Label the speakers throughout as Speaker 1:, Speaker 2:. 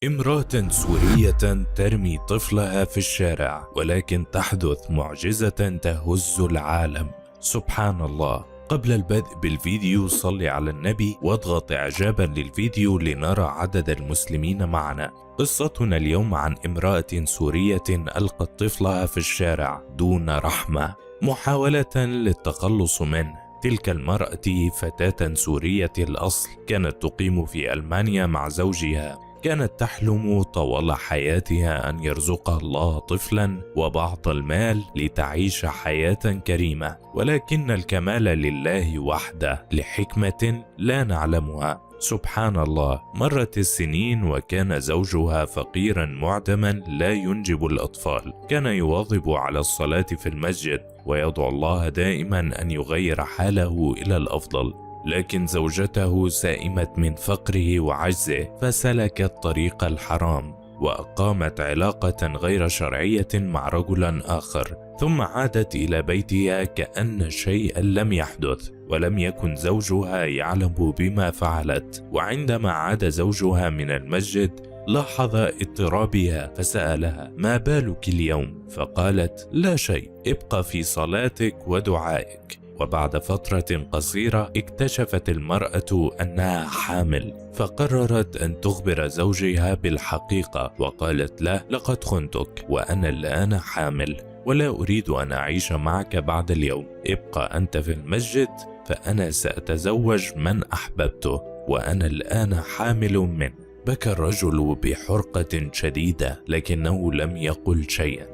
Speaker 1: امرأة سورية ترمي طفلها في الشارع، ولكن تحدث معجزة تهز العالم. سبحان الله. قبل البدء بالفيديو صل على النبي واضغط إعجابا للفيديو لنرى عدد المسلمين معنا. قصتنا اليوم عن امرأة سورية ألقت طفلها في الشارع دون رحمة محاولة للتخلص منه. تلك المرأة فتاة سورية الأصل، كانت تقيم في ألمانيا مع زوجها. كانت تحلم طوال حياتها أن يرزقها الله طفلا وبعض المال لتعيش حياة كريمة، ولكن الكمال لله وحده لحكمة لا نعلمها. سبحان الله. مرت السنين وكان زوجها فقيرا معدما لا ينجب الأطفال. كان يواظب على الصلاة في المسجد ويدعو الله دائما أن يغير حاله إلى الأفضل، لكن زوجته سائمت من فقره وعجزه فسلكت طريق الحرام وأقامت علاقة غير شرعية مع رجل آخر، ثم عادت إلى بيتها كأن شيئا لم يحدث، ولم يكن زوجها يعلم بما فعلت. وعندما عاد زوجها من المسجد لاحظ اضطرابها فسألها: ما بالك اليوم؟ فقالت: لا شيء، ابقى في صلاتك ودعائك. وبعد فترة قصيرة اكتشفت المرأة أنها حامل، فقررت أن تخبر زوجها بالحقيقة وقالت له: لقد خنتك وأنا الآن حامل ولا أريد أن أعيش معك بعد اليوم. ابقى أنت في المسجد فأنا سأتزوج من أحببته وأنا الآن حامل منه. بكى الرجل بحرقة شديدة لكنه لم يقل شيئا،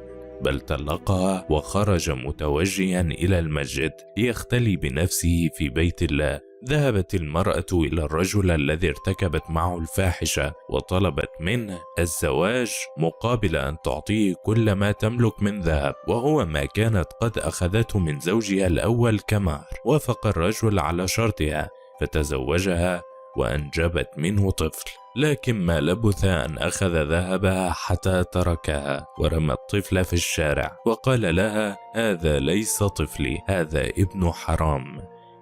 Speaker 1: بل طلقها وخرج متوجها إلى المسجد ليختلي بنفسه في بيت الله. ذهبت المرأة إلى الرجل الذي ارتكبت معه الفاحشة وطلبت منه الزواج مقابل أن تعطيه كل ما تملك من ذهب، وهو ما كانت قد أخذته من زوجها الأول كمهر. وافق الرجل على شرطها فتزوجها وأنجبت منه طفل، لكن ما لبث أن أخذ ذهبها حتى تركها ورمى الطفل في الشارع وقال لها: هذا ليس طفلي، هذا ابن حرام،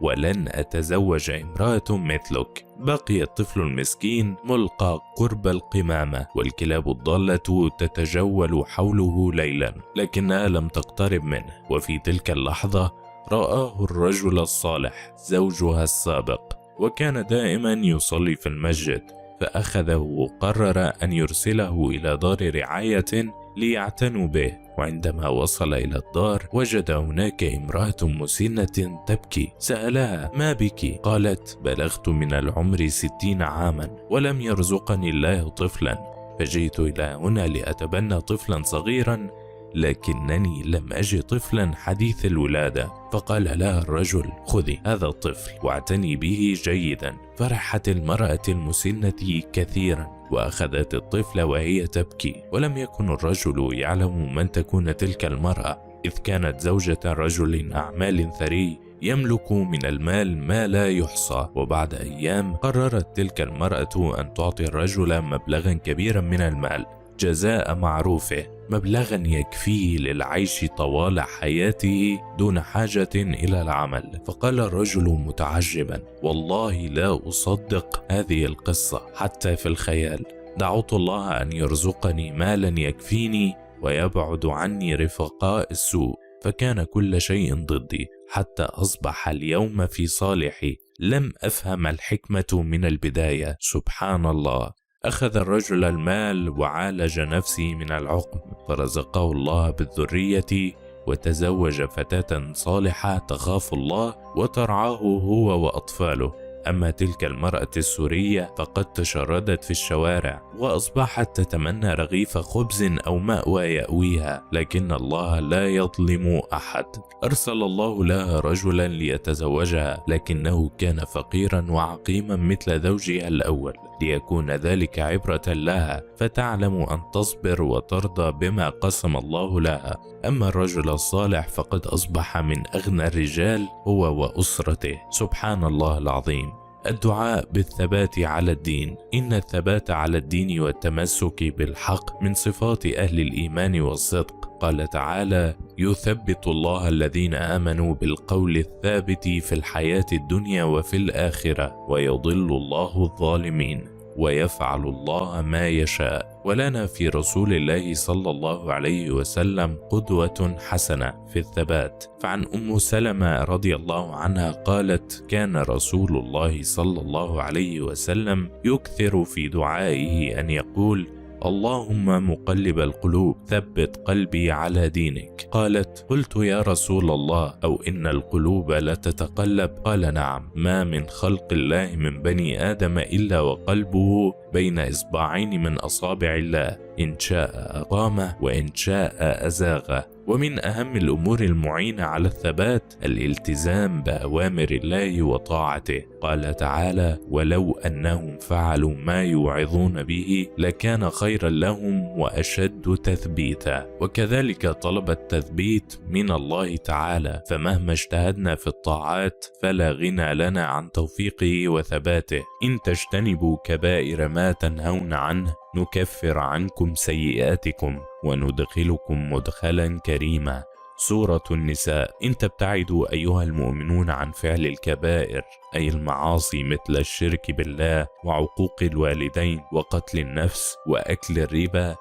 Speaker 1: ولن أتزوج امرأة مثلك. بقي الطفل المسكين ملقى قرب القمامة، والكلاب الضالة تتجول حوله ليلا لكنها لم تقترب منه. وفي تلك اللحظة رآه الرجل الصالح زوجها السابق، وكان دائما يصلي في المسجد، فأخذه وقرر أن يرسله إلى دار رعاية ليعتنوا به. وعندما وصل إلى الدار وجد هناك امرأة مسنة تبكي. سألها: ما بك؟ قالت: بلغت من العمر 60 عاما ولم يرزقني الله طفلا، فجئت إلى هنا لأتبنى طفلا صغيرا، لكنني لم أجد طفلا حديث الولادة. فقال لها الرجل: خذي هذا الطفل واعتني به جيدا. فرحت المرأة المسنة كثيرا وأخذت الطفل وهي تبكي، ولم يكن الرجل يعلم من تكون تلك المرأة، إذ كانت زوجة رجل أعمال ثري يملك من المال ما لا يحصى. وبعد أيام قررت تلك المرأة أن تعطي الرجل مبلغا كبيرا من المال جزاء معروفه، مبلغا يكفيه للعيش طوال حياته دون حاجة إلى العمل. فقال الرجل متعجبا: والله لا أصدق هذه القصة حتى في الخيال. دعوت الله أن يرزقني مالا يكفيني ويبعد عني رفقاء السوء، فكان كل شيء ضدي حتى أصبح اليوم في صالحي. لم أفهم الحكمة من البداية. سبحان الله. أخذ الرجل المال وعالج نفسه من العقم، فرزقه الله بالذرية وتزوج فتاة صالحة تخاف الله وترعاه هو وأطفاله. أما تلك المرأة السورية فقد تشردت في الشوارع وأصبحت تتمنى رغيف خبز أو مأوى يأويها، لكن الله لا يظلم أحد. أرسل الله لها رجلا ليتزوجها، لكنه كان فقيرا وعقيما مثل زوجها الأول، ليكون ذلك عبرة لها فتعلم أن تصبر وترضى بما قسم الله لها. أما الرجل الصالح فقد أصبح من أغنى الرجال هو وأسرته. سبحان الله العظيم. الدعاء بالثبات على الدين. إن الثبات على الدين والتمسك بالحق من صفات أهل الإيمان والصدق. قال تعالى: يثبت الله الذين آمنوا بالقول الثابت في الحياة الدنيا وفي الآخرة ويضل الله الظالمين. ويفعل الله ما يشاء. ولنا في رسول الله صلى الله عليه وسلم قدوة حسنة في الثبات. فعن أم سلمة رضي الله عنها قالت: كان رسول الله صلى الله عليه وسلم يكثر في دعائه أن يقول: اللهم مقلب القلوب ثبت قلبي على دينك. قالت: قلت يا رسول الله أو إن القلوب لا تتقلب؟ قال: نعم، ما من خلق الله من بني آدم إلا وقلبه بين إصبعين من أصابع الله، إن شاء أقامه وإن شاء أزاغه. ومن أهم الأمور المعينة على الثبات الالتزام بأوامر الله وطاعته. قال تعالى: ولو أنهم فعلوا ما يوعظون به لكان خيرا لهم وأشد تثبيتا. وكذلك طلب التثبيت من الله تعالى، فمهما اجتهدنا في الطاعات فلا غنى لنا عن توفيقه وثباته. إن تجتنبوا كبائر ما تنهون عنه نكفر عنكم سيئاتكم وندخلكم مدخلا كريما. سورة النساء. إن تبتعدوا أيها المؤمنون عن فعل الكبائر أي المعاصي مثل الشرك بالله وعقوق الوالدين وقتل النفس وأكل الربا،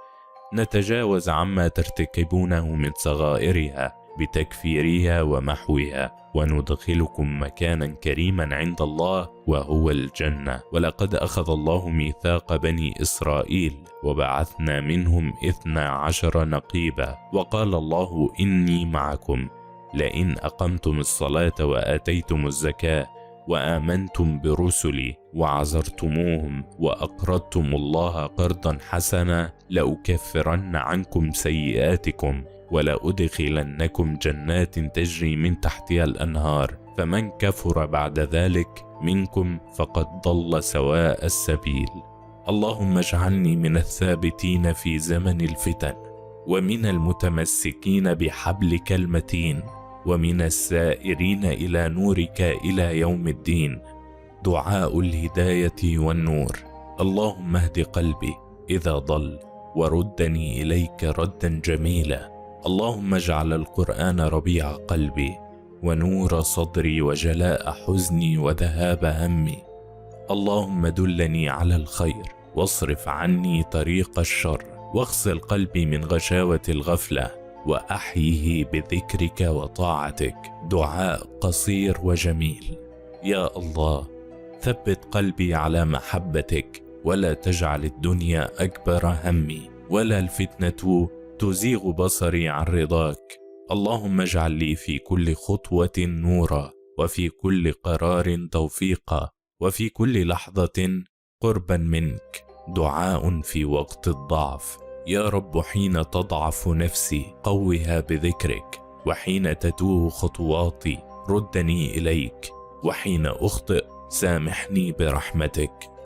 Speaker 1: نتجاوز عما ترتكبونه من صغائرها بتكفيرها ومحوها، وندخلكم مكانا كريما عند الله وهو الجنة. ولقد أخذ الله ميثاق بني إسرائيل وبعثنا منهم 12 نقيبا، وقال الله: إني معكم لئن أقمتم الصلاة وآتيتم الزكاة وآمنتم برسلي وعزرتموهم وأقرضتم الله قرضا حسنا لأكفرن عنكم سيئاتكم ولأدخلنكم جنات تجري من تحتها الأنهار، فمن كفر بعد ذلك منكم فقد ضل سواء السبيل. اللهم اجعلني من الثابتين في زمن الفتن، ومن المتمسكين بحبلك المتين، ومن السائرين إلى نورك إلى يوم الدين. دعاء الهداية والنور. اللهم اهد قلبي إذا ضل وردني إليك ردا جميلا. اللهم اجعل القرآن ربيع قلبي ونور صدري وجلاء حزني وذهاب همي. اللهم دلني على الخير واصرف عني طريق الشر، واغسل قلبي من غشاوة الغفلة وأحيه بذكرك وطاعتك. دعاء قصير وجميل. يا الله، ثبت قلبي على محبتك، ولا تجعل الدنيا أكبر همي، ولا الفتنة تزيغ بصري عن رضاك. اللهم اجعل لي في كل خطوة نورا، وفي كل قرار توفيقا، وفي كل لحظة قربا منك. دعاء في وقت الضعف. يا رب، حين تضعف نفسي قوها بذكرك، وحين تتوه خطواتي ردني إليك، وحين أخطئ سامحني برحمتك.